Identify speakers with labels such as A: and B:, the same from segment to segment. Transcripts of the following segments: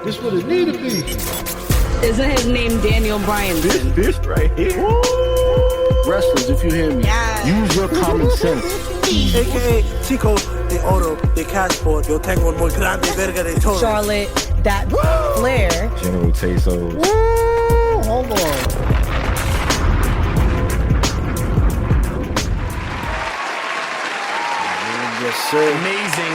A: This what it need to be.
B: Isn't his name Daniel Bryanson?
C: This right here.
A: Wrestlers, if you hear me, use your common sense.
D: AKA Chico de Oro de Cashport. Yo tengo el muy grande verga de todo.
B: Charlotte, that Flair.
C: General Tasos.
A: Hold on. Yes, sir.
D: Amazing.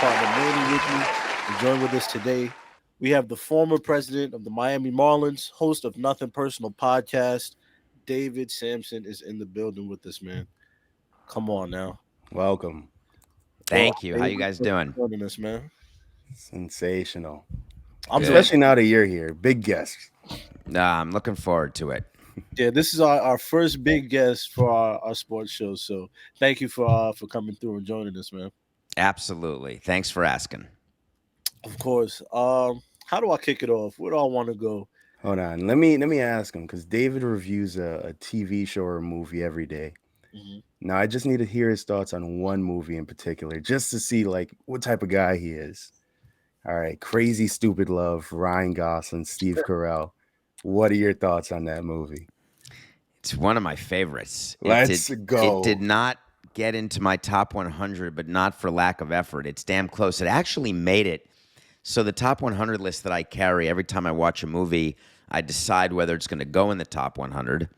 A: Partner Manny with me. And joined with us today, we have the former president of the Miami Marlins, host of Nothing Personal podcast, David Samson is in the building with us, man. Come on now.
C: Welcome.
E: Thank you. How you guys doing?
A: Joining us, man.
C: Sensational.
A: I'm
C: Especially now that you're here. Big guest.
E: Nah, I'm looking forward to it.
A: Yeah, this is our first big guest for our sports show. So thank you for coming through and joining us, man.
E: Absolutely. Thanks for asking.
A: Of course. How do I kick it off? Where do I want to go?
C: Hold on. Let me ask him, because David reviews a TV show or a movie every day.
A: Mm-hmm.
C: Now I just need to hear his thoughts on one movie in particular, just to see like what type of guy he is. All right, Crazy Stupid Love, Ryan Gosling, Steve Carell. What are your thoughts on that movie?
E: It's one of my favorites.
C: Let's go.
E: It did not get into my top 100, but not for lack of effort. It's damn close. It actually made it. So the top 100 list that I carry, every time I watch a movie, I decide whether it's going to go in the top 100.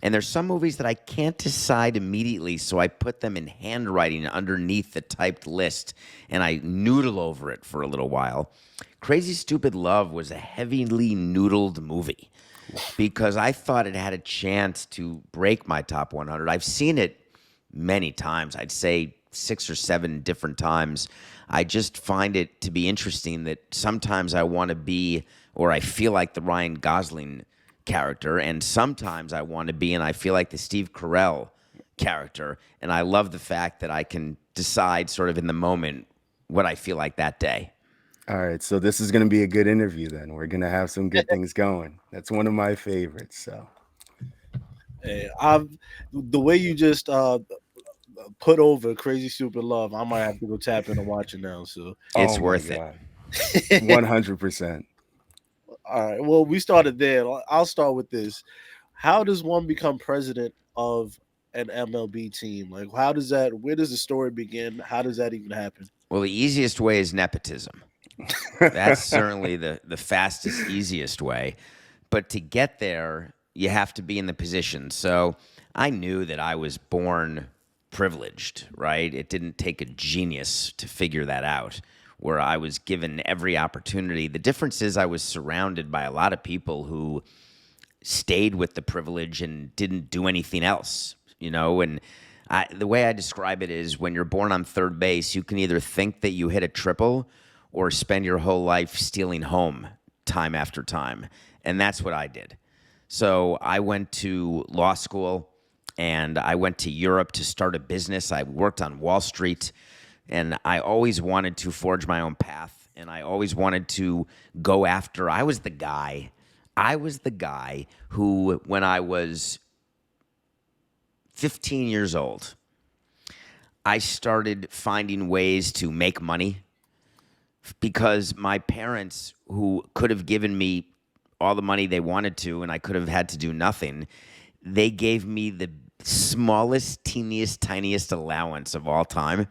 E: And there's some movies that I can't decide immediately, so I put them in handwriting underneath the typed list, and I noodle over it for a little while. Crazy Stupid Love was a heavily noodled movie because I thought it had a chance to break my top 100. I've seen it many times. I'd say 6 or 7 different times. I just find it to be interesting that sometimes I want to be, or I feel like the Ryan Gosling character, and sometimes I want to be, and I feel like the Steve Carell character. And I love the fact that I can decide sort of in the moment what I feel like that day.
C: All right, so this is going to be a good interview then. We're going to have some good things going. That's one of my favorites. So,
A: Hey, the way you just put over Crazy Stupid Love, I might have to go tap in and watch it now. So
E: It's worth it.
C: 100%.
A: All right. Well, we started there. I'll start with this. How does one become president of an MLB team? Like, where does the story begin? How does that even happen?
E: Well, the easiest way is nepotism. That's certainly the fastest, easiest way. But to get there, you have to be in the position. So I knew that I was born privileged, right? It didn't take a genius to figure that out, where I was given every opportunity. The difference is I was surrounded by a lot of people who stayed with the privilege and didn't do anything else, you know? And the way I describe it is when you're born on third base, you can either think that you hit a triple or spend your whole life stealing home time after time. And that's what I did. So I went to law school and I went to Europe to start a business. I worked on Wall Street. And I always wanted to forge my own path, and I always wanted to go after. I was the guy who, when I was 15 years old, I started finding ways to make money because my parents, who could have given me all the money they wanted to, and I could have had to do nothing, they gave me the smallest, teeniest, tiniest allowance of all time.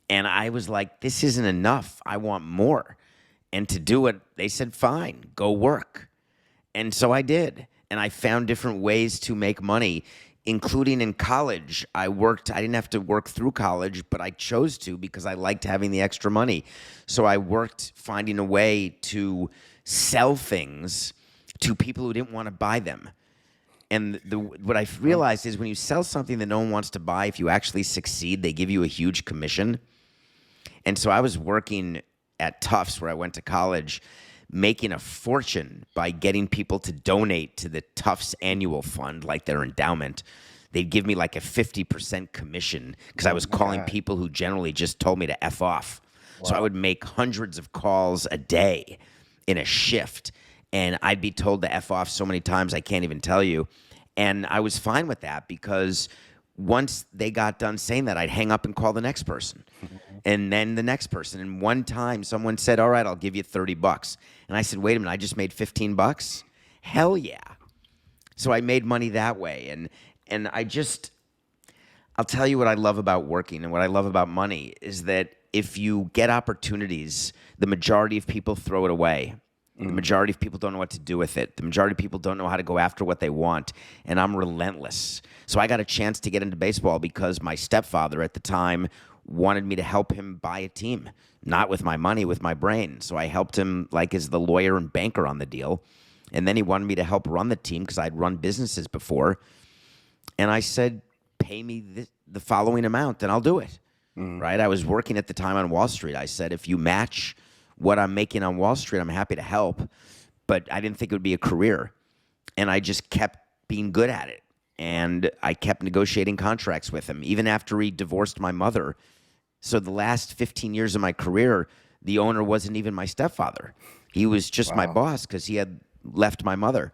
E: And I was like, this isn't enough. I want more. And to do it, they said, fine, go work. And so I did. And I found different ways to make money, including in college. I didn't have to work through college, but I chose to because I liked having the extra money. So I worked finding a way to sell things to people who didn't want to buy them. And what I realized is when you sell something that no one wants to buy, if you actually succeed, they give you a huge commission. And so I was working at Tufts, where I went to college, making a fortune by getting people to donate to the Tufts annual fund, like their endowment. They'd give me like a 50% commission because I was calling people who generally just told me to F off. Wow. So I would make hundreds of calls a day in a shift, and I'd be told to F off so many times I can't even tell you. And I was fine with that because once they got done saying that, I'd hang up and call the next person. and then the next person. And one time someone said, all right, I'll give you $30. And I said, wait a minute, I just made $15? Hell yeah. So I made money that way. And I'll tell you what I love about working and what I love about money is that if you get opportunities, the majority of people throw it away. The majority of people don't know what to do with it. The majority of people don't know how to go after what they want. And I'm relentless. So I got a chance to get into baseball because my stepfather at the time wanted me to help him buy a team, not with my money, with my brain. So I helped him like as the lawyer and banker on the deal. And then he wanted me to help run the team because I'd run businesses before. And I said, pay me the following amount and I'll do it. Right? I was working at the time on Wall Street. I said, if you match what I'm making on Wall Street, I'm happy to help. But I didn't think it would be a career. And I just kept being good at it. And I kept negotiating contracts with him, even after he divorced my mother. So the last 15 years of my career, the owner wasn't even my stepfather. He was just my boss because he had left my mother.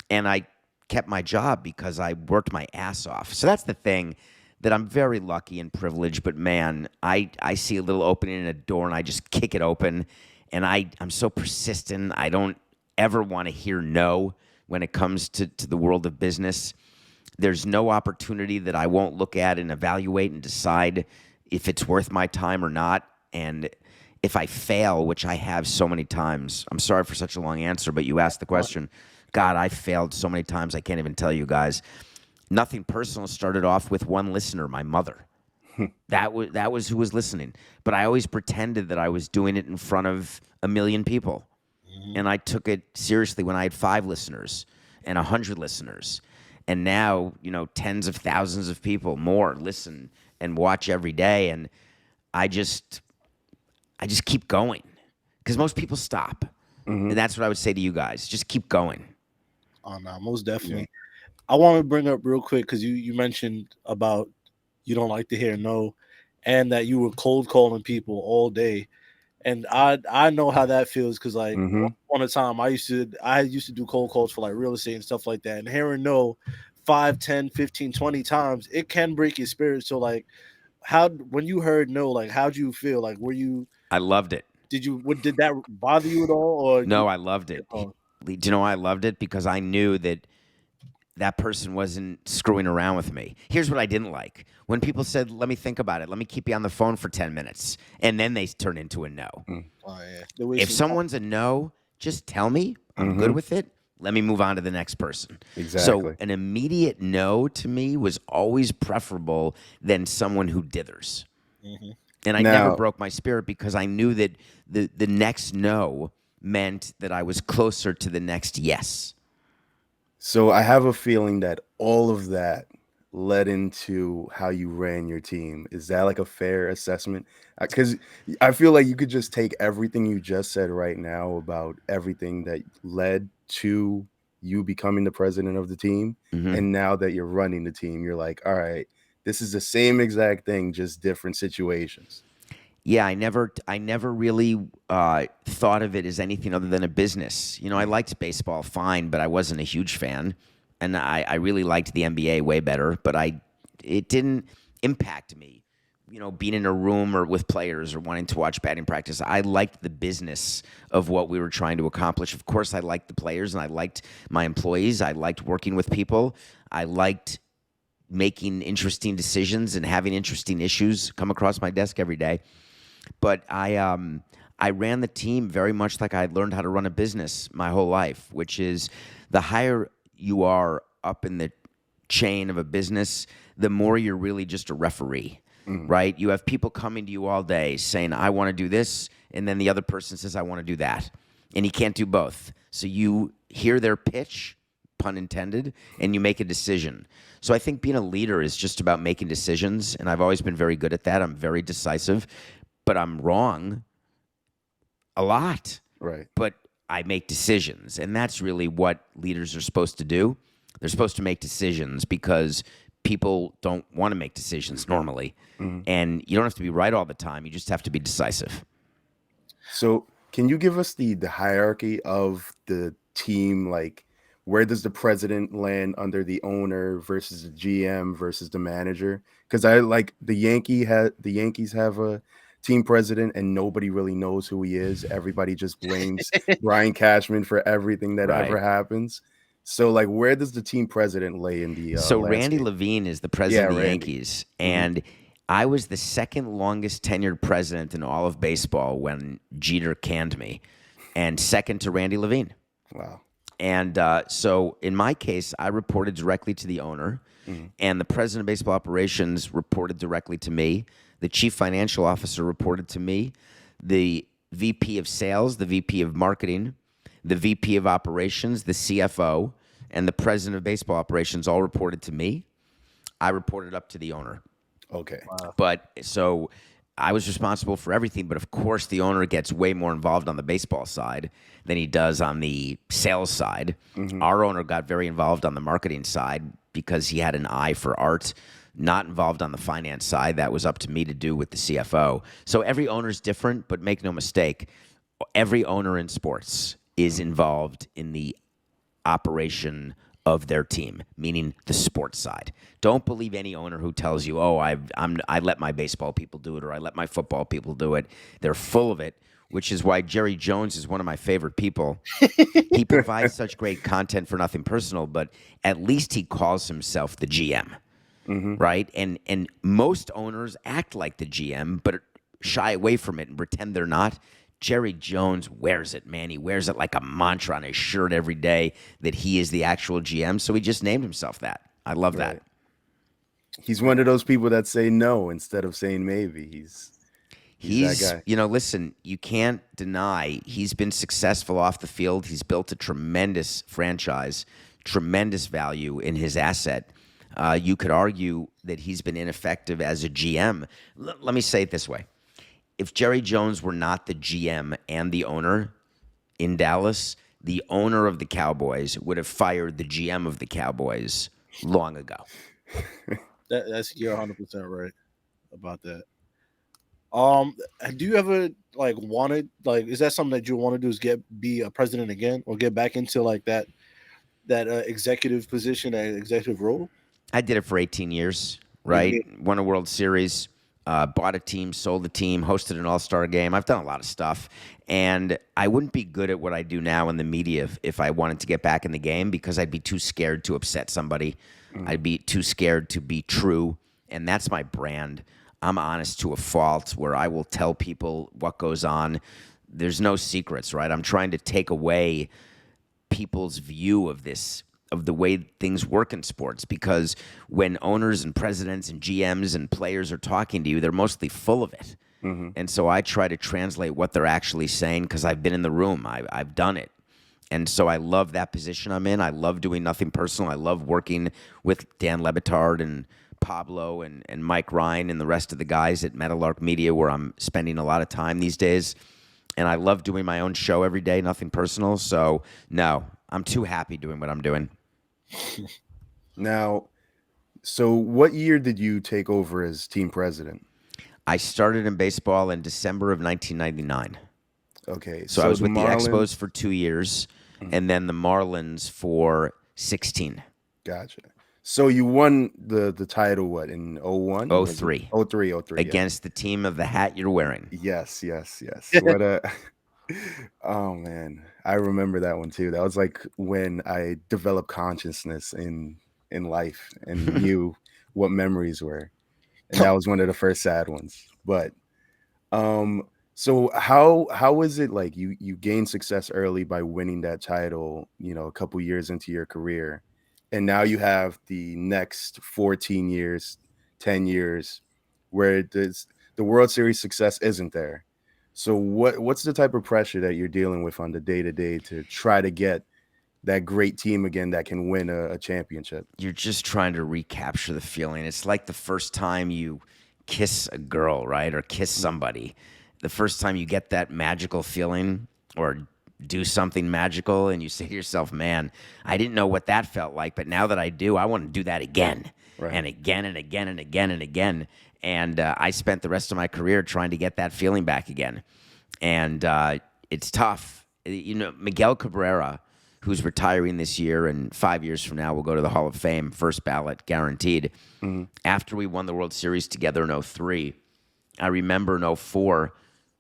E: And I kept my job because I worked my ass off. So that's the thing that I'm very lucky and privileged, but man, I see a little opening in a door and I just kick it open. And I'm so persistent. I don't ever want to hear no when it comes to the world of business. There's no opportunity that I won't look at and evaluate and decide if it's worth my time or not. And if I fail, which I have so many times, I'm sorry for such a long answer, but you asked the question. God, I failed so many times I can't even tell you guys. Nothing personal, started off with one listener, my mother. That was who was listening. But I always pretended that I was doing it in front of a million people. And I took it seriously when I had 5 listeners and 100 listeners. And now, tens of thousands of people more listen and watch every day. And I just keep going because most people stop. And that's what I would say to you guys. Just keep going.
A: Oh, no, most definitely. I want to bring up real quick because you mentioned about you don't like to hear no, and that you were cold calling people all day, and I know how that feels because like on a time I used to do cold calls for like real estate and stuff like that, and hearing no 5, 10, 15, 20 times, it can break your spirit. So like, when you heard no, like how'd you feel? Like
E: I loved it.
A: did that bother you at all? Or
E: No, I loved it. Do you know why I loved it? Because I knew that person wasn't screwing around with me. Here's what I didn't like. When people said, let me think about it. Let me keep you on the phone for 10 minutes. And then they turn into a no.
A: Oh, yeah.
E: If someone's a no, just tell me. I'm good with it. Let me move on to the next person.
C: Exactly.
E: So an immediate no to me was always preferable than someone who dithers. And I never broke my spirit because I knew that the next no meant that I was closer to the next yes.
C: So I have a feeling that all of that led into how you ran your team. Is that like a fair assessment? Because I feel like you could just take everything you just said right now about everything that led to you becoming the president of the team. And now that you're running the team, you're like, all right, this is the same exact thing, just different situations.
E: Yeah, I never really thought of it as anything other than a business. I liked baseball fine, but I wasn't a huge fan. And I really liked the NBA way better, but it didn't impact me, being in a room or with players or wanting to watch batting practice. I liked the business of what we were trying to accomplish. Of course, I liked the players and I liked my employees. I liked working with people. I liked making interesting decisions and having interesting issues come across my desk every day. But I ran the team very much like I had learned how to run a business my whole life, which is the higher you are up in the chain of a business, the more you're really just a referee, right? You have people coming to you all day saying, I want to do this, and then the other person says, I want to do that. And you can't do both. So you hear their pitch, pun intended, and you make a decision. So I think being a leader is just about making decisions, and I've always been very good at that. I'm very decisive. But I'm wrong a lot.
C: Right.
E: But I make decisions. And that's really what leaders are supposed to do. They're supposed to make decisions because people don't want to make decisions normally. And you don't have to be right all the time. You just have to be decisive.
C: So can you give us the hierarchy of the team? Like, where does the president land under the owner versus the GM versus the manager? Because I like the Yankees have a team president and nobody really knows who he is. Everybody just blames Brian Cashman for everything that ever
E: Right.
C: happens. So, like, where does the team president lay in the
E: So Randy
C: landscape?
E: Levine is the president of the
C: Randy.
E: Yankees, and I was the second longest tenured president in all of baseball when Jeter canned me, and second to Randy Levine.
C: Wow.
E: And so in my case, I reported directly to the owner, and the president of baseball operations reported directly to me. The chief financial officer reported to me. The VP of sales, the VP of marketing, the VP of operations, the CFO, and the president of baseball operations all reported to me. I reported up to the owner.
C: Okay.
E: But so I was responsible for everything. But of course, the owner gets way more involved on the baseball side than he does on the sales side. Our owner got very involved on the marketing side because he had an eye for art. Not involved on the finance side. That was up to me to do with the CFO. So every owner's different, but make no mistake, every owner in sports is involved in the operation of their team, meaning the sports side. Don't believe any owner who tells you, "Oh, I let my baseball people do it," or "I let my football people do it." They're full of it, which is why Jerry Jones is one of my favorite people. He provides such great content for Nothing Personal, but at least he calls himself the GM, right? And most owners act like the GM, but shy away from it and pretend they're not. Jerry Jones wears it, man. He wears it like a mantra on his shirt every day that he is the actual GM. So he just named himself that. I love that.
C: He's one of those people that say no instead of saying maybe. He's that guy.
E: Listen, you can't deny he's been successful off the field. He's built a tremendous franchise, tremendous value in his asset. You could argue that he's been ineffective as a GM. Let me say it this way. If Jerry Jones were not the GM and the owner in Dallas, the owner of the Cowboys would have fired the GM of the Cowboys long ago.
A: You're 100% right about that. Do you ever wanted is that something that you want to do? Is be a president again, or get back into that executive position, that executive role?
E: I did it for 18 years. Right, won a World Series. Bought a team, sold the team, hosted an all-star game. I've done a lot of stuff. And I wouldn't be good at what I do now in the media if I wanted to get back in the game, because I'd be too scared to upset somebody. I'd be too scared to be true. And that's my brand. I'm honest to a fault, where I will tell people what goes on. There's no secrets, right? I'm trying to take away people's view of this, of the way things work in sports, because when owners and presidents and GMs and players are talking to you, they're mostly full of it. And so I try to translate what they're actually saying, because I've been in the room. I've done it. And so I love that position I'm in. I love doing Nothing Personal. I love working with Dan Lebitard and Pablo and Mike Ryan and the rest of the guys at Meadowlark Media, where I'm spending a lot of time these days. And I love doing my own show every day, Nothing Personal. So, no, I'm too happy doing what I'm doing.
C: Now, so what year did you take over as team president?
E: I started in baseball in December of 1999.
C: Okay.
E: So I was with the
C: Marlins,
E: Expos for 2 years, and then the Marlins for 16.
C: Gotcha. So you won the title, what, in 01?
E: 03.
C: 03.
E: Against the team of the hat you're wearing.
C: Yes. What a... Oh, man. I remember that one, too. That was like when I developed consciousness in life and knew what memories were. And that was one of the first sad ones. But so how is it like you gained success early by winning that title, a couple years into your career, and now you have the next 14 years, 10 years where the World Series success isn't there. So what's the type of pressure that you're dealing with on the day-to-day to try to get that great team again that can win a championship?
E: You're just trying to recapture the feeling. It's like the first time you kiss a girl, right? Or kiss somebody. The first time you get that magical feeling or do something magical, and you say to yourself, man, I didn't know what that felt like, but now that I do, I want to do that again. Right. And again and again and again and again. And I spent the rest of my career trying to get that feeling back again. And it's tough. Miguel Cabrera, who's retiring this year, and 5 years from now will go to the Hall of Fame, first ballot, guaranteed. After we won the World Series together in 03, I remember in '04,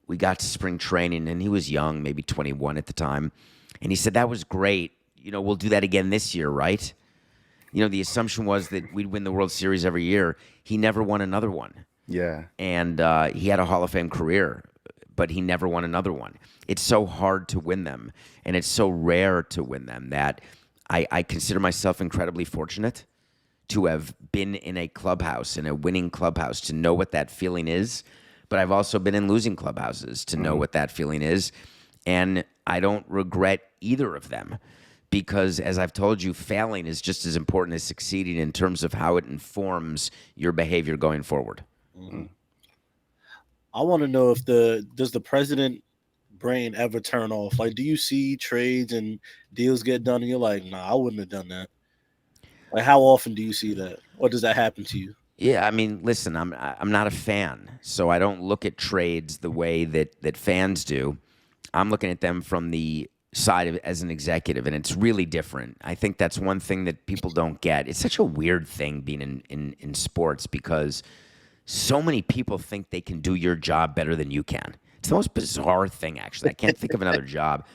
E: we got to spring training, and he was young, maybe 21 at the time. And he said, that was great. We'll do that again this year, right? The assumption was that we'd win the World Series every year. He never won another one.
C: Yeah.
E: And he had a Hall of Fame career, but he never won another one. It's so hard to win them, and it's so rare to win them that I consider myself incredibly fortunate to have been in a clubhouse, in a winning clubhouse, to know what that feeling is. But I've also been in losing clubhouses to know what that feeling is. And I don't regret either of them because, as I've told you, failing is just as important as succeeding in terms of how it informs your behavior going forward.
A: Mm-hmm. I want to know does the president brain ever turn off? Like, do you see trades and deals get done and you're like, nah, I wouldn't have done that? Like, how often do you see that? Or does that happen to you?
E: Yeah, I mean, listen, I'm not a fan, so I don't look at trades the way that fans do. I'm looking at them from the side of as an executive, and it's really different. I think that's one thing that people don't get. It's such a weird thing being in sports because so many people think they can do your job better than you can. It's the most bizarre thing, actually. I can't think of another job.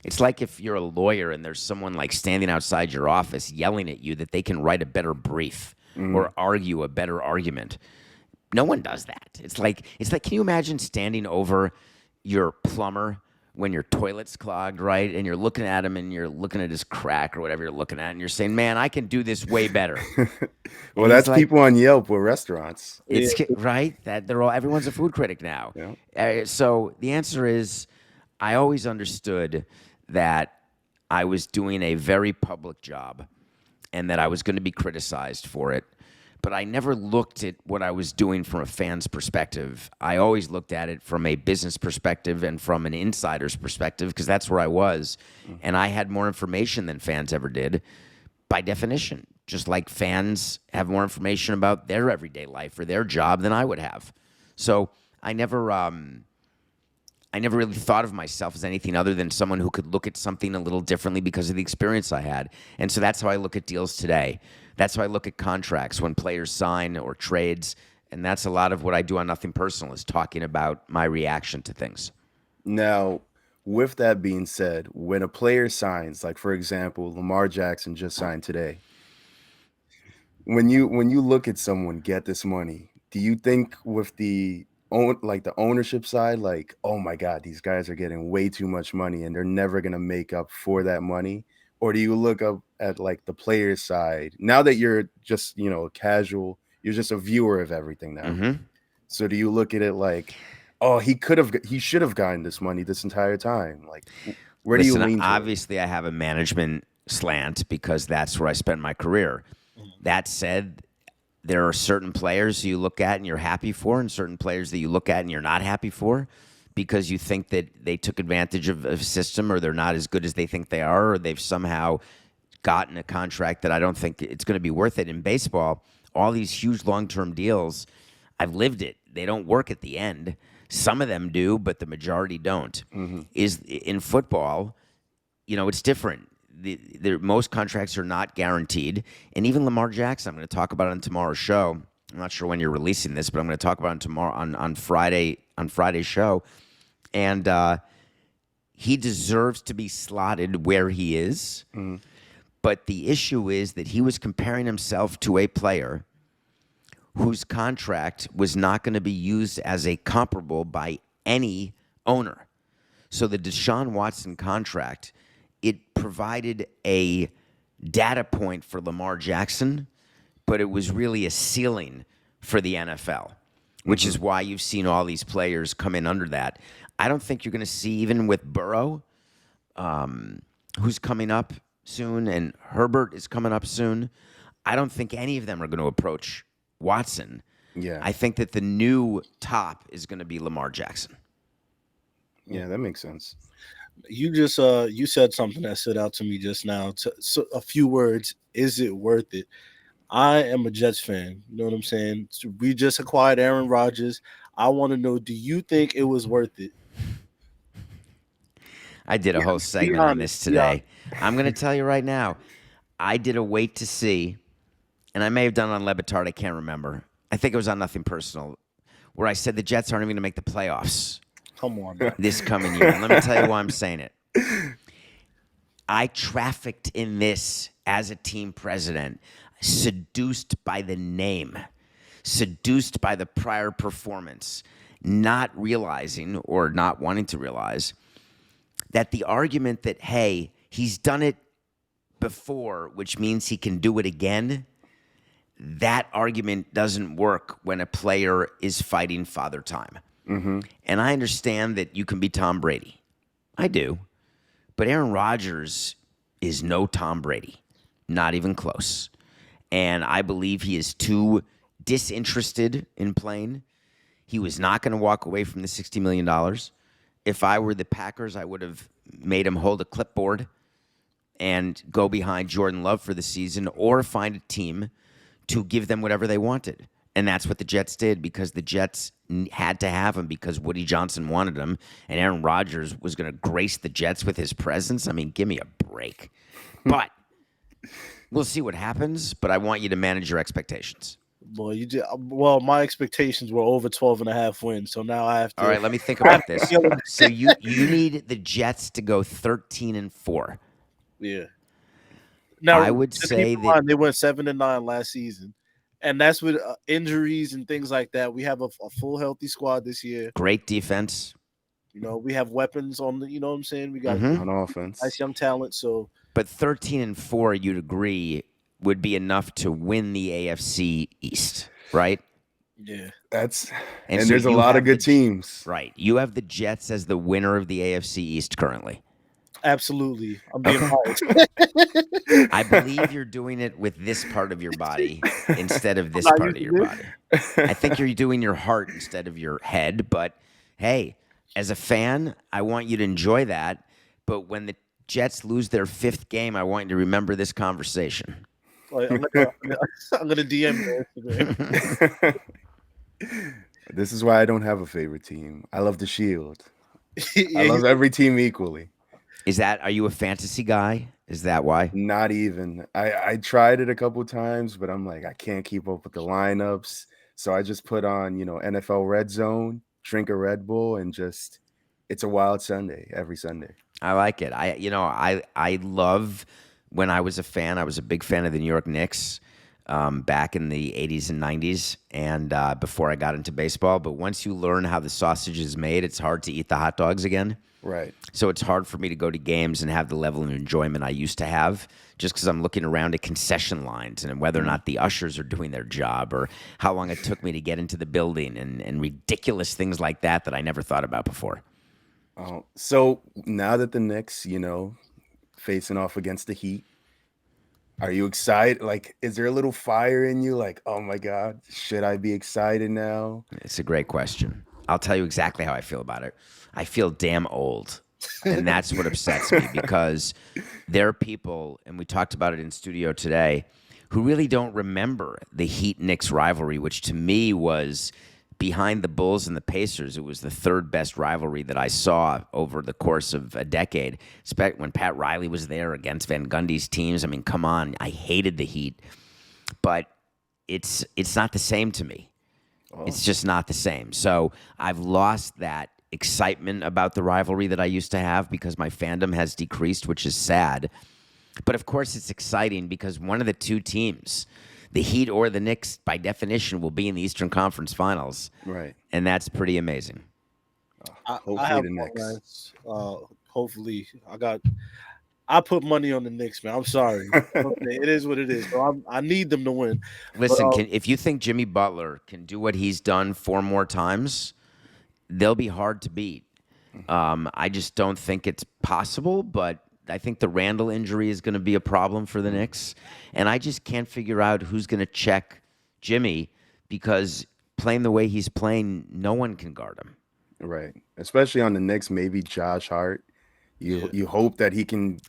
E: It's like if you're a lawyer and there's someone like standing outside your office yelling at you that they can write a better brief or argue a better argument. No one does that. It's like, can you imagine standing over your plumber when your toilet's clogged, right? And you're looking at him and you're looking at his crack or whatever you're looking at, and you're saying, man, I can do this way better.
C: Well, that's like, people on Yelp with restaurants.
E: It's right that everyone's a food critic now. Yeah. So the answer is, I always understood that I was doing a very public job and that I was going to be criticized for it. But I never looked at what I was doing from a fan's perspective. I always looked at it from a business perspective and from an insider's perspective because that's where I was. And I had more information than fans ever did by definition, just like fans have more information about their everyday life or their job than I would have. So I never really thought of myself as anything other than someone who could look at something a little differently because of the experience I had. And so that's how I look at deals today. That's how I look at contracts when players sign or trades. And that's a lot of what I do on Nothing Personal is talking about my reaction to things.
C: Now, with that being said, when a player signs, like for example, Lamar Jackson just signed today. When you look at someone get this money, do you think with the ownership side, like, oh my God, these guys are getting way too much money and they're never going to make up for that money? Or do you look up at like the player side now that you're just, casual, you're just a viewer of everything now. Mm-hmm. So do you look at it like, oh, he should have gotten this money this entire time? Like, where do you lean?
E: Obviously, I have a management slant because that's where I spent my career. That said, there are certain players you look at and you're happy for, and certain players that you look at and you're not happy for because you think that they took advantage of a system or they're not as good as they think they are, or they've somehow gotten a contract that I don't think it's going to be worth it. In baseball, all these huge long-term deals, I've lived it. They don't work at the end. Some of them do, but the majority don't. Mm-hmm. In football, it's different. Most contracts are not guaranteed. And even Lamar Jackson, I'm going to talk about it on tomorrow's show. I'm not sure when you're releasing this, but I'm going to talk about it tomorrow on Friday's show. And he deserves to be slotted where he is. Mm-hmm. But the issue is that he was comparing himself to a player whose contract was not going to be used as a comparable by any owner. So the Deshaun Watson contract, it provided a data point for Lamar Jackson, but it was really a ceiling for the NFL, which is why you've seen all these players come in under that. I don't think you're going to see, even with Burrow, who's coming up soon, and Herbert is coming up soon, I don't think any of them are going to approach Watson. Yeah. I think that the new top is going to be Lamar Jackson.
C: Yeah, that makes sense.
A: You just you said something that stood out to me just now. So a few words. Is it worth it? I am a Jets fan. You know what I'm saying? So we just acquired Aaron Rodgers. I want to know, do you think it was worth it?
E: I did a whole segment on this today. I'm going to tell you right now. I did a wait to see, and I may have done it on Le Batard. I can't remember. I think it was on Nothing Personal. where I said the Jets aren't even going to make the playoffs
A: Come on, man.
E: this coming year. And let me tell you why I'm saying it. I trafficked in this as a team president, seduced by the name, seduced by the prior performance, not realizing or not wanting to realize that the argument that, hey, he's done it before, which means he can do it again, that argument doesn't work when a player is fighting father time.
C: Mm-hmm.
E: And I understand that you can be Tom Brady. I do. But Aaron Rodgers is no Tom Brady, not even close. And I believe he is too disinterested in playing. He was not going to walk away from the $60 million. If I were the Packers, I would have made him hold a clipboard and go behind Jordan Love for the season, or find a team to give them whatever they wanted. And that's what the Jets did, because the Jets had to have him because Woody Johnson wanted him, and Aaron Rodgers was going to grace the Jets with his presence. I mean, give me a break. But we'll see what happens, but I want you to manage your expectations.
A: Boy, you did well. My expectations were over 12.5 wins, so now I have to.
E: All right, let me think about this. So you need the Jets to go 13-4.
A: Yeah. Now
E: I would
A: just
E: say
A: keep in
E: that-
A: mind, they went 7-9 last season, and that's with injuries and things like that. We have a full healthy squad this year.
E: Great defense.
A: You know, we have weapons on the. You know what I'm saying? We got
E: Mhm.
C: On offense.
A: nice young talent. So
E: But 13-4, you'd agree, would be enough to win the AFC East, right?
A: yeah,
C: That's
E: And
C: and
E: so
C: there's a
E: you
C: lot
E: have
C: of good
E: the-
C: teams.
E: Right. You have the Jets as the winner of the AFC East currently.
A: absolutely. I'm being biased.
E: I believe you're doing it with this part of your body instead of this
A: not
E: part of
A: using
E: your
A: this.
E: body. I think you're doing your heart instead of your head. But hey, as a fan, I want you to enjoy that. But when the Jets lose their 5th game, I want you to remember this conversation.
A: Like, I'm gonna DM you on Instagram.
C: This is why I don't have a favorite team. I love the Shield.
A: Yeah,
C: I love every team equally.
E: Are you a fantasy guy? Is that why?
C: Not even. I tried it a couple times, but I'm like, I can't keep up with the lineups. So I just put on, NFL Red Zone, drink a Red Bull, and just it's a wild Sunday every Sunday.
E: I like it. I love when I was a fan. I was a big fan of the New York Knicks back in the 80s and 90s, and before I got into baseball. But once you learn how the sausage is made, it's hard to eat the hot dogs again.
C: Right.
E: So it's hard for me to go to games and have the level of enjoyment I used to have, just because I'm looking around at concession lines and whether or not the ushers are doing their job, or how long it took me to get into the building, and ridiculous things like that I never thought about before.
C: So now that the Knicks, facing off against the Heat, are you excited? Like, is there a little fire in you? Like, oh my God, should I be excited now?
E: It's a great question. I'll tell you exactly how I feel about it. I feel damn old, and that's what upsets me, because there are people, and we talked about it in studio today, who really don't remember the Heat-Knicks rivalry, which to me was behind the Bulls and the Pacers. It was the 3rd best rivalry that I saw over the course of a decade. When Pat Riley was there against Van Gundy's teams. I mean, come on. I hated the Heat. But it's not the same to me. Oh. It's just not the same. So I've lost that excitement about the rivalry that I used to have, because my fandom has decreased, which is sad. But of course it's exciting, because one of the two teams, the Heat or the Knicks, by definition, will be in the Eastern Conference Finals.
C: Right.
E: And that's pretty amazing.
C: Hopefully
A: I have
C: the
A: one,
C: Knicks.
A: guys. Hopefully, I put money on the Knicks, man. I'm sorry. It is what it is. So I need them to win.
E: Listen,
A: But,
E: if you think Jimmy Butler can do what he's done 4 more times, they'll be hard to beat. I just don't think it's possible, but I think the Randall injury is going to be a problem for the Knicks. And I just can't figure out who's going to check Jimmy, because playing the way he's playing, no one can guard him.
C: Right. Especially on the Knicks, maybe Josh Hart. You hope that he can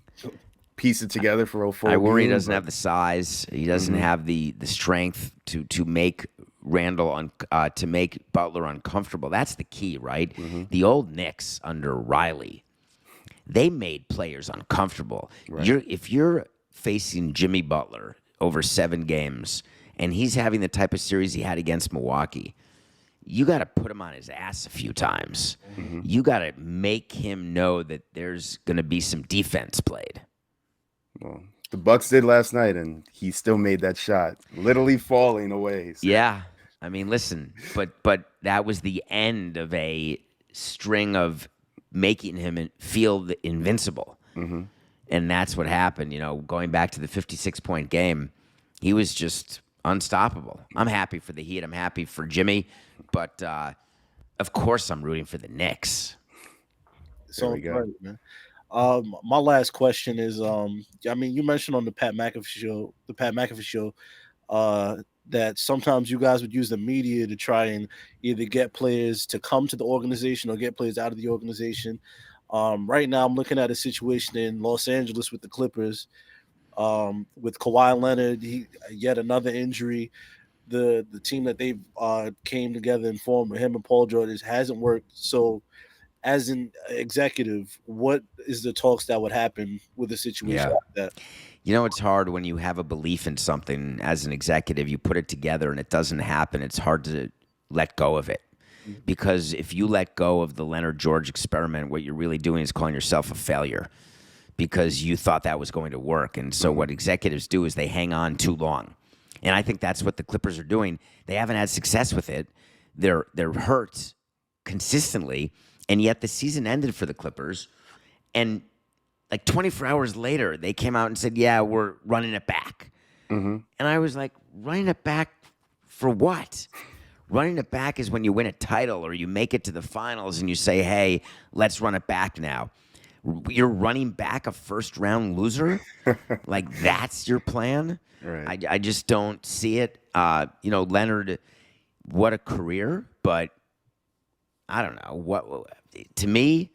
C: piece it together for a full
E: I worry
C: game,
E: he doesn't have the size. He doesn't have the strength to make Randall to make Butler uncomfortable. That's the key, right? The old Knicks under Riley, they made players uncomfortable.
C: Right.
E: If you're facing Jimmy Butler over 7 games and he's having the type of series he had against Milwaukee, you got to put him on his ass a few times. You got to make him know that there's going to be some defense played.
C: Well, the Bucks did last night, and he still made that shot, literally falling away. So.
E: Yeah. I mean, listen, but that was the end of a string of making him feel invincible. And that's what happened, going back to the 56-point game. He was just unstoppable. I'm happy for the Heat. I'm happy for Jimmy. But, of course, I'm rooting for the Knicks.
A: So right, man. My last question is, I mean, you mentioned on the Pat McAfee show, that sometimes you guys would use the media to try and either get players to come to the organization or get players out of the organization. Right now, I'm looking at a situation in Los Angeles with the Clippers, with Kawhi Leonard. Yet another injury. The team that they've came together and formed with him and Paul George hasn't worked. So, as an executive, what is the talks that would happen with a situation like that?
E: It's hard when you have a belief in something as an executive, you put it together and it doesn't happen. It's hard to let go of it. Because if you let go of the Leonard George experiment, what you're really doing is calling yourself a failure because you thought that was going to work. And so what executives do is they hang on too long. And I think that's what the Clippers are doing. They haven't had success with it. They're hurt consistently, and yet the season ended for the Clippers. And like 24 hours later, they came out and said, yeah, we're running it back. And I was like, running it back for what? Running it back is when you win a title or you make it to the finals and you say, hey, let's run it back now. You're running back a first-round loser? Like, that's your plan?
C: Right.
E: I just don't see it. Leonard, what a career, but I don't know. To me,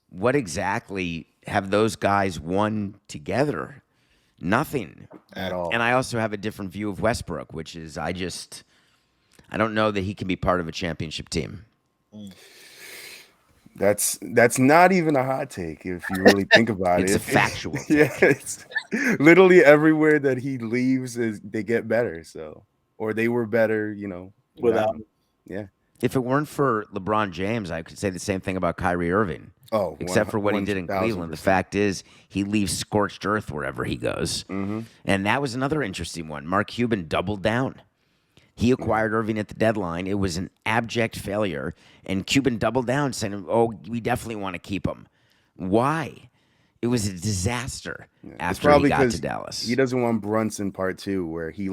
E: what exactly have those guys won together? Nothing.
C: At all.
E: And I also have a different view of Westbrook, which is I don't know that he can be part of a championship team.
C: That's not even a hot take if you really think about
E: It's
C: it.
E: a factual take.
C: Yeah, it's literally everywhere that he leaves they get better. So, or they were better, without him. Yeah.
E: If it weren't for LeBron James, I could say the same thing about Kyrie Irving.
C: Oh,
E: except for what he did in Cleveland. The fact is, he leaves scorched earth wherever he goes. And that was another interesting one. Mark Cuban doubled down. He acquired Irving at the deadline. It was an abject failure. And Cuban doubled down, saying, oh, we definitely want to keep him. Why? It was a disaster after he got to Dallas.
C: He doesn't want Brunson part 2, where he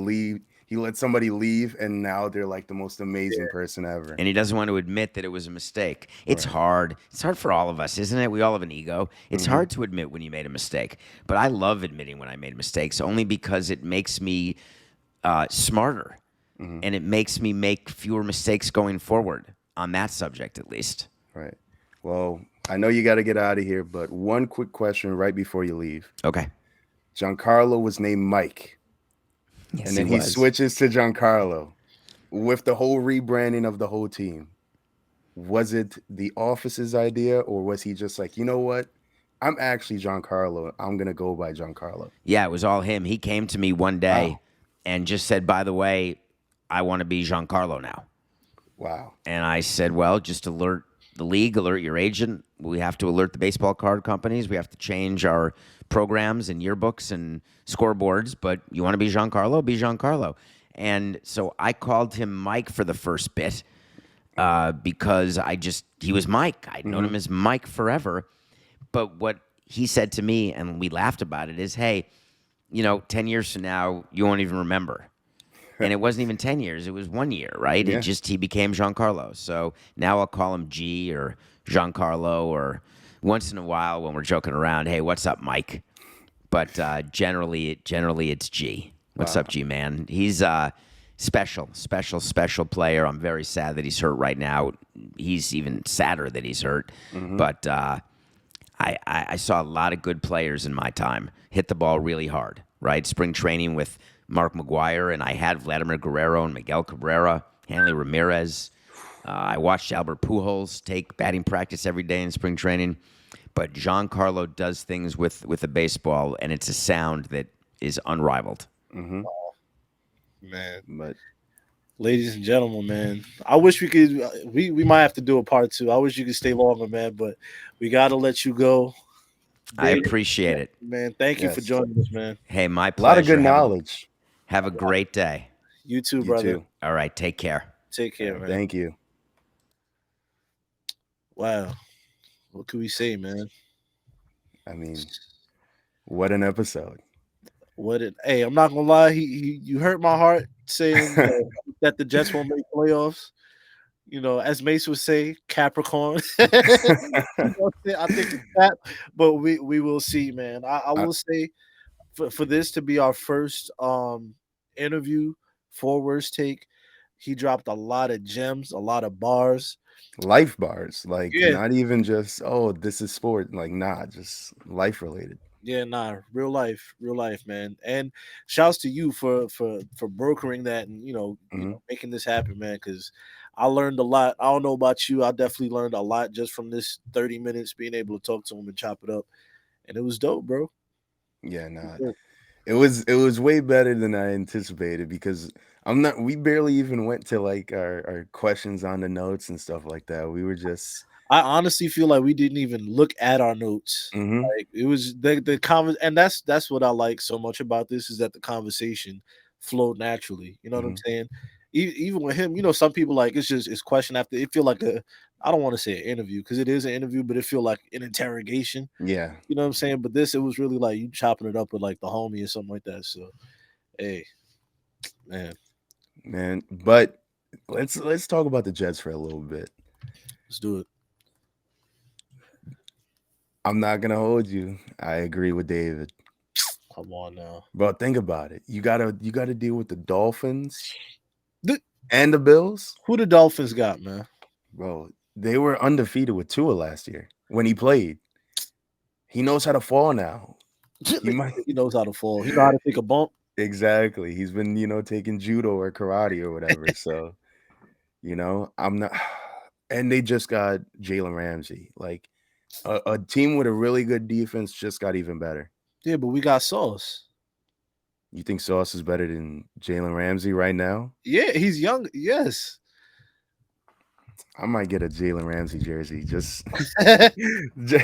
C: let somebody leave, and now they're like the most amazing person ever.
E: And he doesn't want to admit that it was a mistake. It's hard. It's hard for all of us, isn't it? We all have an ego. It's hard to admit when you made a mistake. But I love admitting when I made mistakes, only because it makes me smarter. And it makes me make fewer mistakes going forward, on that subject at least.
C: Right. Well, I know you got to get out of here, but one quick question right before you leave.
E: Okay.
C: Giancarlo was named Mike.
E: Yes,
C: and then he switches to Giancarlo with the whole rebranding of the whole team. Was it the office's idea, or was he just like, you know what? I'm actually Giancarlo. I'm going to go by Giancarlo.
E: Yeah, it was all him. He came to me one day and just said, by the way, I want to be Giancarlo now.
C: Wow.
E: And I said, well, just alert the league, alert your agent. We have to alert the baseball card companies. We have to change our programs and yearbooks and scoreboards. But you want to be Giancarlo? Be Giancarlo. And so I called him Mike for the first bit because he was Mike. I'd known him as Mike forever. But what he said to me, and we laughed about it, is, hey, 10 years from now, you won't even remember. And it wasn't even 10 years. It was 1 year, right?
C: Yeah.
E: He became Giancarlo. So now I'll call him G or Giancarlo, or once in a while when we're joking around, hey, what's up, Mike? But generally it's G. What's up, G, man? He's a special player. I'm very sad that he's hurt right now. He's even sadder that he's hurt. But I saw a lot of good players in my time hit the ball really hard, right? Spring training with Mark McGuire, and I had Vladimir Guerrero and Miguel Cabrera, Hanley Ramirez. I watched Albert Pujols take batting practice every day in spring training. But Giancarlo does things with a baseball, and it's a sound that is unrivaled.
A: Man.
C: But
A: Ladies and gentlemen, man, I wish we could. We might have to do a part two. I wish you could stay longer, man, but we got to let you go.
E: I
A: David,
E: appreciate it.
A: man, thank you for
C: Yes.
A: joining us, man.
E: Hey, my
C: A lot of good
E: pleasure.
C: knowledge.
E: Have a great day.
A: You too,
C: You
A: brother.
C: too.
E: All right, take care.
A: Take
C: All
A: care,
C: right.
A: man.
C: Thank you.
A: Wow, what can we say, man?
C: I mean, what an episode.
A: What it? Hey, I'm not gonna lie. He you hurt my heart saying that the Jets won't make playoffs. As Mace would say, Capricorn. I think it's that, but we will see, man. I
C: I-
A: will say for this to be our first interview for Worst Take, he dropped a lot of gems, a lot of bars.
C: Life bars, like
A: Yeah,
C: not even just, oh, this is sport. Like, nah, just life related.
A: yeah, nah, real life, man. And shouts to you for brokering that and
C: Hmm.
A: making this happen, man. Because I learned a lot. I don't know about you. I definitely learned a lot just from this 30 minutes being able to talk to him and chop it up, and it was dope, bro.
C: Yeah, nah.
A: Dope.
C: It was way better than I anticipated because I'm not we barely even went to like our questions on the notes and stuff like that. We were just
A: I honestly feel like we didn't even look at our notes.
C: hmm
A: Like it was the and that's what I like so much about this is that the conversation flowed naturally. You know what I'm
C: hmm
A: saying? Even with him, some people like it's question after it feel like a I don't want to say an interview because it is an interview, but it feel like an interrogation.
C: yeah,
A: You know what I'm saying? But this it was really like you chopping it up with like the homie or something like that. So hey, man,
C: man. But let's talk about the Jets for a little bit.
A: let's do it.
C: I'm not gonna hold you. I agree with David.
A: Come on now.
C: But think about it. You gotta deal with the Dolphins
A: The,
C: and the Bills.
A: who the Dolphins got, man?
C: Bro, they were undefeated with Tua last year when he played. He knows how to fall now. He might
A: He knows how to fall. He know how to take a bump.
C: exactly. He's been, taking judo or karate or whatever. So, I'm not and they just got Jalen Ramsey. Like a team with a really good defense just got even better.
A: Yeah, but we got Sauce.
C: You think Sauce is better than Jalen Ramsey right now?
A: Yeah, he's young. Yes.
C: I might get a Jalen Ramsey jersey. Ju-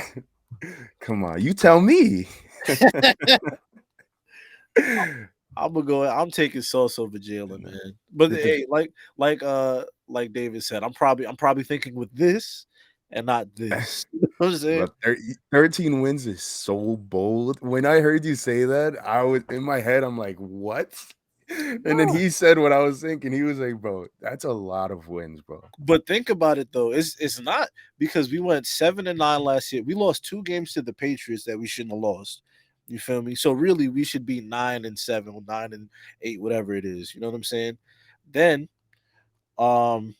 C: come on, you tell me.
A: I'm gonna go. I'm taking Sauce over Jalen, man. But
C: The div-
A: hey, like David said, I'm probably thinking with this and not this. You know what I'm saying?
C: Bro, 13 wins is so bold. When I heard you say that, I was in my head, I'm like, what? And then
A: No.
C: he said what I was thinking. He was like, bro, that's a lot of wins, bro.
A: But think about it though. It's not because we went 7-9 last year. We lost 2 games to the Patriots that we shouldn't have lost. You feel me? So really, we should be 9-7 or 9-8, whatever it is. You know what I'm saying? Then, um,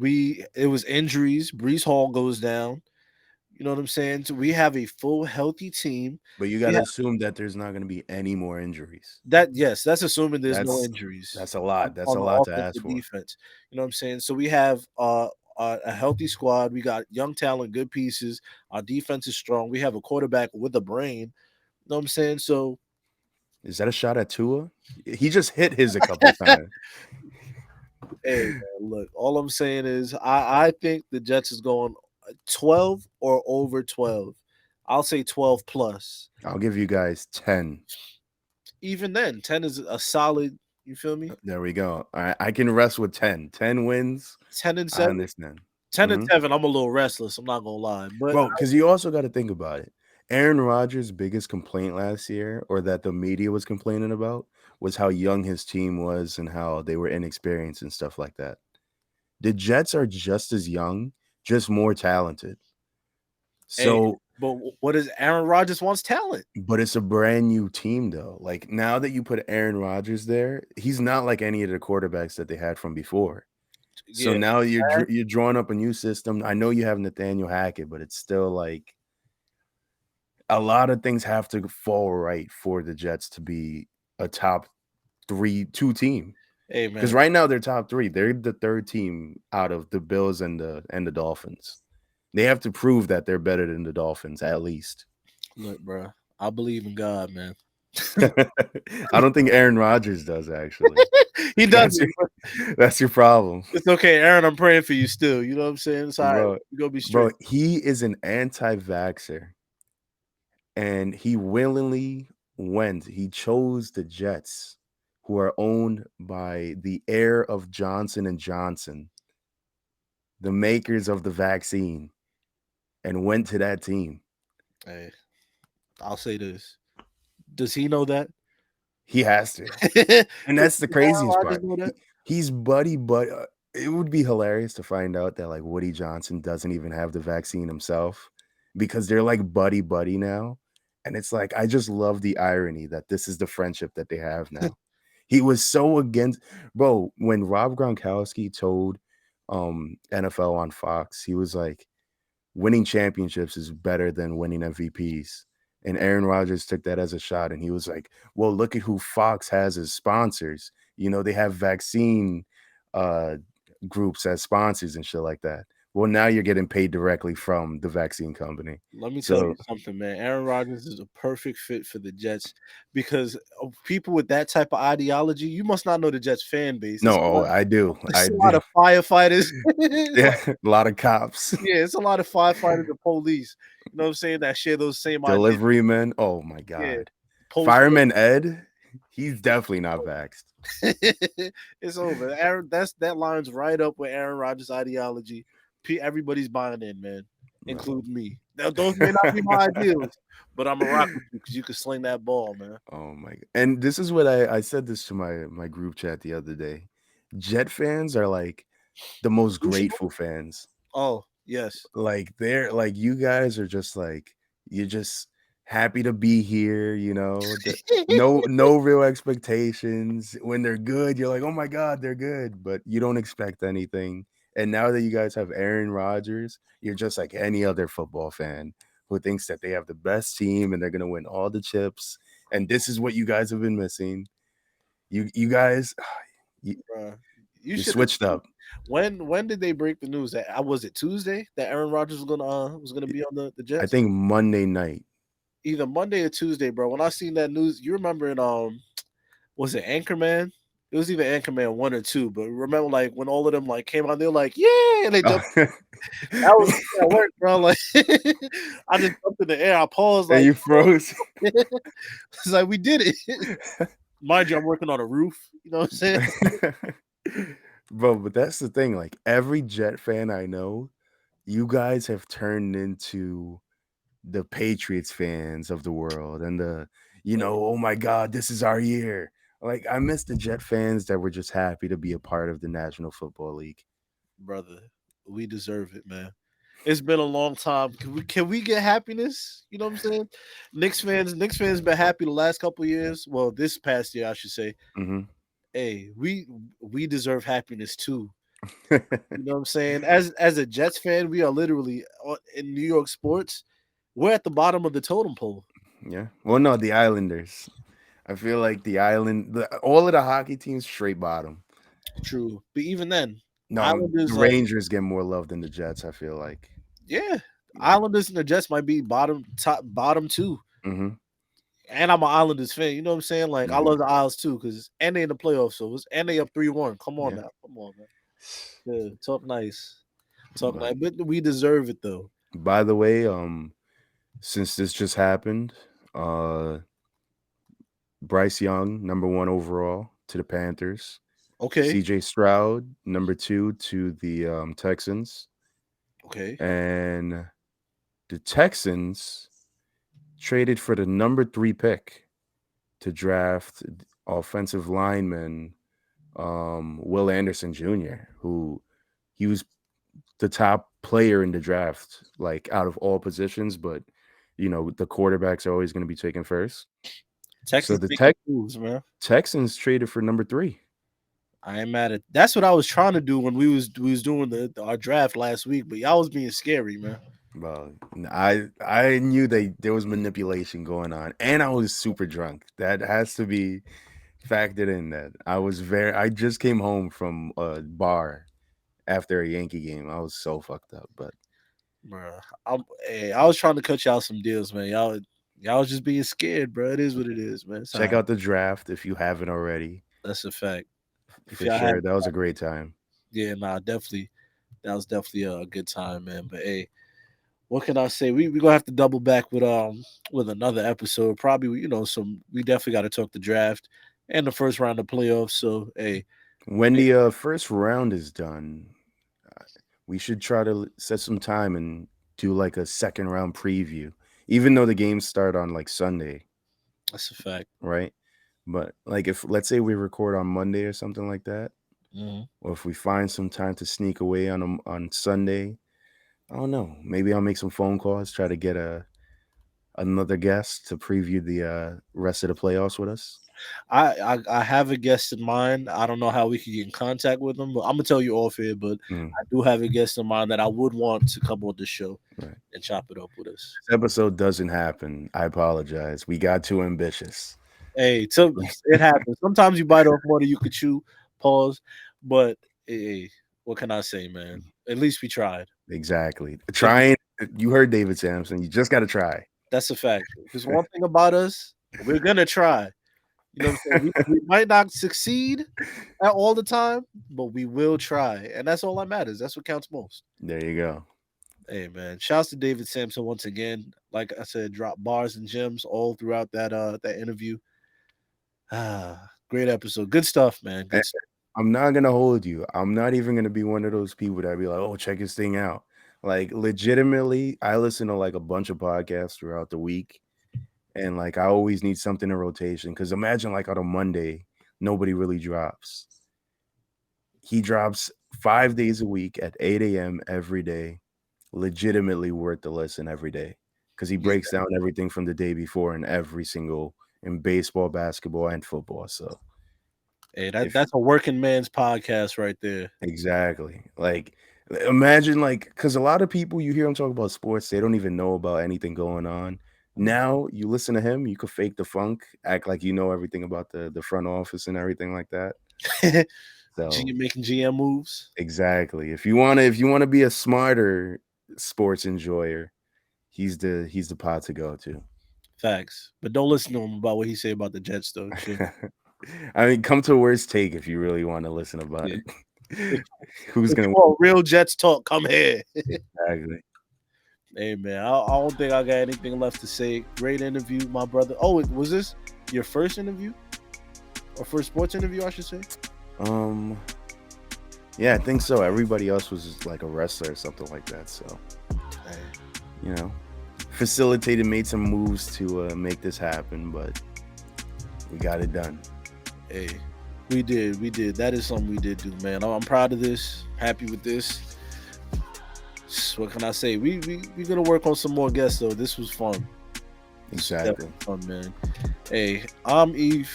A: it was injuries. Brees Hall goes down. You know what I'm saying? So we have a full healthy team.
C: But you got
A: We
C: to
A: have
C: assume that there's not going to be any more injuries.
A: yes, that's assuming there's no
C: That's
A: injuries
C: that's a lot. That's
A: on
C: a
A: the
C: lot to
A: offense or
C: ask for.
A: defense. You know what I'm saying? So we have a healthy squad. We got young talent, good pieces. Our defense is strong. We have a quarterback with a brain. You know what I'm saying? So
C: Is that a shot at Tua? He just hit his a couple times.
A: hey, man, look, all I'm saying is I think the Jets is going 12 or over 12. I'll say 12 plus.
C: I'll give you guys 10.
A: Even then, 10 is a solid, you feel me?
C: There we go. All right, I can rest with 10. 10 wins.
A: 10 and
C: I
A: 7.
C: understand.
A: 10 and
C: Mhm.
A: 7, I'm a little restless. I'm not gonna lie. But
C: Bro, because you also got to think about it. Aaron Rodgers' biggest complaint last year, or that the media was complaining about, was how young his team was and how they were inexperienced and stuff like that. The Jets are just as young, just more talented.
A: hey,
C: So,
A: but what is Aaron Rodgers wants talent?
C: but it's a brand new team, though. Like now that you put Aaron Rodgers there, he's not like any of the quarterbacks that they had from before. So
A: Yeah.
C: now you're drawing up a new system. I know you have Nathaniel Hackett, but it's still like a lot of things have to fall right for the Jets to be a top 2 team.
A: Hey
C: Because
A: man,
C: right now they're top 3. They're the 3rd team out of the Bills and the Dolphins. They have to prove that they're better than the Dolphins at least.
A: look, bro. I believe in God, man.
C: I don't think Aaron Rodgers does actually.
A: He
C: That's your
A: doesn't. But
C: that's your problem,
A: it's okay, Aaron. I'm praying for you still. You know what I'm saying? It's all right.
C: bro.
A: You're gonna be
C: Bro,
A: straight.
C: he is an anti-vaxxer, and he willingly went. He chose the Jets, who are owned by the heir of Johnson and Johnson, the makers of the vaccine, and went to that team.
A: Hey, I'll say this. Does he know that?
C: He has to. And
A: Does
C: that's the
A: Aaron
C: craziest
A: Rodgers
C: part.
A: know that?
C: He's buddy, but it would be hilarious to find out that like Woody Johnson doesn't even have the vaccine himself because they're like buddy now. And it's like I just love the irony that this is the friendship that they have now. He was so against, bro, when Rob Gronkowski told NFL on Fox, he was like, winning championships is better than winning MVPs. And Aaron Rodgers took that as a shot, and he was like, "Well, look at who Fox has as sponsors. You know, they have vaccine uh, groups as sponsors and shit like that. Well, now you're getting paid directly from the vaccine company.
A: Let me tell you
C: So
A: something, man. Aaron Rodgers is a perfect fit for the Jets because of people with that type of ideology. You must not know the Jets fan base.
C: no, oh, I do,
A: It's
C: I
A: a lot
C: do.
A: of firefighters. It's
C: Yeah,
A: like,
C: a lot of cops,
A: yeah, it's a lot of firefighters and police. You know what I'm saying? That share those same ideas.
C: delivery men. Oh my
A: Yeah,
C: god,
A: post.
C: fireman Ed, he's definitely not vaxxed.
A: It's over. Aaron, that lines right up with Aaron Rodgers' ideology. Everybody's buying in, man,
C: No.
A: including me. Now, those may not be my ideals, but I'm a rock with you because you can sling that ball, man.
C: Oh my god. And this is what I said this to my group chat the other day. Jet fans are like the most grateful fans.
A: Oh, yes,
C: Like they're like you guys are just like you're just happy to be here, you know. No real expectations. When they're good, you're like, "Oh my god, they're good," but you don't expect anything. And now that you guys have Aaron Rodgers, you're just like any other football fan who thinks that they have the best team and they're going to win all the chips. And this is what you guys have been missing. You guys you,
A: bruh. You
C: you
A: should have
C: switched
A: seen
C: up.
A: when did they break the news that was it Tuesday that Aaron Rodgers was gonna be on the
C: I
A: Jets?
C: think Monday night.
A: Either Monday or Tuesday, bro. When I seen that news, you remember in was it Anchorman? It was either Anchorman 1 or 2, but remember like when all of them like came on, they were like, yeah, and they jumped. That was me at work, bro. Like I just jumped in the air. I paused
C: And
A: like
C: you froze.
A: it's like we did it. Mind you, I'm working on a roof. You know what I'm saying?
C: Bro, but that's the thing. Like every Jet fan I know, you guys have turned into the Patriots fans of the world and oh my God, this is our year. Like I miss the Jet fans that were just happy to be a part of the National Football League.
A: Brother, we deserve it, man. It's been a long time. Can we get happiness? You know what I'm saying? Knicks fans been happy the last couple years. Well, this past year, I should say.
C: Hmm.
A: Hey, we deserve happiness too. You know what I'm saying? As a Jets fan, we are literally in New York sports. We're at the bottom of the totem pole.
C: Yeah. Well, no, the Islanders. I feel like all of the hockey teams straight bottom.
A: True, but even then,
C: No, the
A: Islanders,
C: Rangers get more love than the Jets, I feel like.
A: yeah,
C: Yeah.
A: Islanders and the Jets might be bottom two.
C: Hmm.
A: And I'm an Islanders fan. You know what I'm saying? Like I
C: Hmm.
A: love the Isles too, because and they in the playoffs, and they up 3-1. Come on
C: Yeah.
A: now, come on, man. Yeah, talk nice, but we deserve it though.
C: By the way, since this just happened, Bryce Young, number 1 overall to the Panthers.
A: Okay,
C: CJ Stroud, number 2 to the Texans.
A: okay.
C: And the Texans traded for the number 3 pick to draft offensive lineman Will Anderson Jr., who he was the top player in the draft, like out of all positions, but the quarterbacks are always going to be taken first. So
A: Texas
C: the
A: making moves, man.
C: Texans traded for number 3.
A: I ain't mad at. That's what I was trying to do when we was doing our draft last week, but y'all was being scary, man.
C: Well, I knew there was manipulation going on, and I was super drunk. That has to be factored in. That I just came home from a bar after a Yankee game. I was so fucked up, but
A: Bruh, I was trying to cut y'all some deals, man. Y'all Y'all was just being scared, bro. It is what it is, man. It's all
C: Check
A: right.
C: out the draft if you haven't already.
A: That's a fact. If
C: For
A: y'all have,
C: sure. That was a great time.
A: yeah, nah, definitely. That was definitely a good time, man. But hey, what can I say? We gonna have to double back with another episode. Probably, some we definitely got to talk the draft and the first round of playoffs. So hey,
C: When the first round is done, we should try to set some time and do like a second round preview, even though the games start on like Sunday,
A: that's a fact.
C: right? But like if let's say we record on Monday or something like that,
A: Mhm.
C: or if we find some time to sneak away on Sunday, I don't know. Maybe I'll make some phone calls, try to get another guest to preview the rest of the playoffs with us.
A: I have a guest in mind. I don't know how we can get in contact with him, but I'm gonna tell you off here. But
C: Mm,
A: I do have a guest in mind that I would want to come on the show
C: right.
A: and chop it up with us.
C: This episode doesn't happen. I apologize. We got too ambitious.
A: Hey, so it happens. Sometimes you bite off more than you could chew. Pause. But hey, what can I say, man? At least we tried.
C: Exactly. Trying. You heard David Samson. You just got to try.
A: That's a fact. Because one thing about us, we're gonna try. You know what I'm saying? We might not succeed at all the time, but we will try. And that's all that matters. That's what counts most.
C: There you go.
A: Hey man. Shouts to David Sampson once again. Like I said, drop bars and gems all throughout that interview. Great episode. Good stuff, man. Good stuff.
C: I'm not gonna hold you. I'm not even gonna be one of those people that be like, "Oh, check this thing out." Like, legitimately, I listen to like a bunch of podcasts throughout the week, and like I always need something in rotation. Because imagine like on a Monday, nobody really drops. He drops 5 days a week at 8 a.m. every day. Legitimately worth the listen every day because he
A: Yeah.
C: breaks down everything from the day before in every single in baseball, basketball, and football. So
A: Hey,
C: if
A: that's a working man's podcast right there.
C: exactly like imagine like because a lot of people you hear them talk about sports, they don't even know about anything going on. Now you listen to him, you could fake the funk, act like you know everything about the front office and everything like that. So
A: Making GM moves.
C: exactly. If you wanna be a smarter sports enjoyer, he's the pod to go to.
A: Facts. But don't listen to him about what he say about the Jets though. Chill.
C: I mean, come to a worst take if you really want to listen about
A: Yeah.
C: it. Who's
A: If
C: gonna
A: you want real Jets talk, come here.
C: exactly?
A: Hey man, I don't think I got anything left to say. Great interview, my brother. Oh, was this your first interview? Or first sports interview, I should say?
C: Yeah, I think so. Everybody else was just like a wrestler or something like that. So,
A: Hey,
C: you know, facilitated, made some moves to make this happen, but we got it done.
A: hey, we did. That is something we did do, man. I'm proud of this. Happy with this. What can I say? We gonna work on some more guests though. This was fun. This was
C: Exactly.
A: definitely fun, man. Hey, I'm Eve.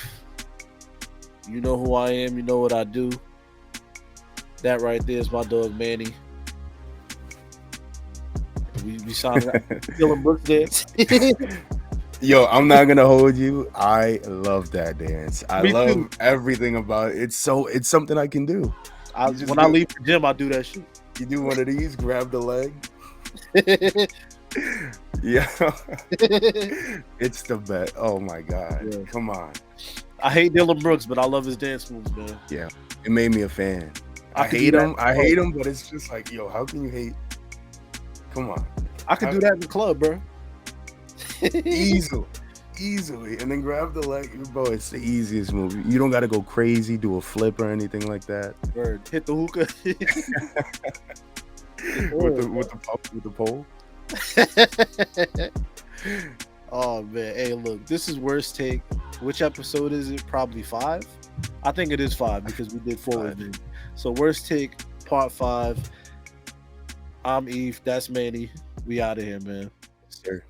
A: You know who I am. You know what I do. That right there is my dog Manny. We sound like Dylan Brooks dance.
C: Yo, I'm not gonna hold you. I love that dance. I
A: Me
C: love
A: too.
C: everything about it. It's something I can do. You just
A: When I
C: do-
A: leave the gym, I do that shit.
C: You do one of these, grab the leg. Yeah. It's the best. Oh my god.
A: Yeah.
C: Come on.
A: I hate Dylan Brooks, but I love his dance moves, man.
C: Yeah. It made me a fan. I
A: could
C: hate
A: do that
C: him. I hate him, but it's just like, yo, how can you hate? Come on.
A: I could do that in the club, bro.
C: Easily. And then grab the leg. Bro, it's the easiest move. You don't gotta go crazy, do a flip or anything like that.
A: Word. Hit the hookah.
C: with the pole.
A: Oh man, hey, look, this is worst take. Which episode is it? Probably 5. I think it is 5 because we did 4 with me. So worst take, part 5. I'm Eve. That's Manny. We out of here, man.
C: Sir.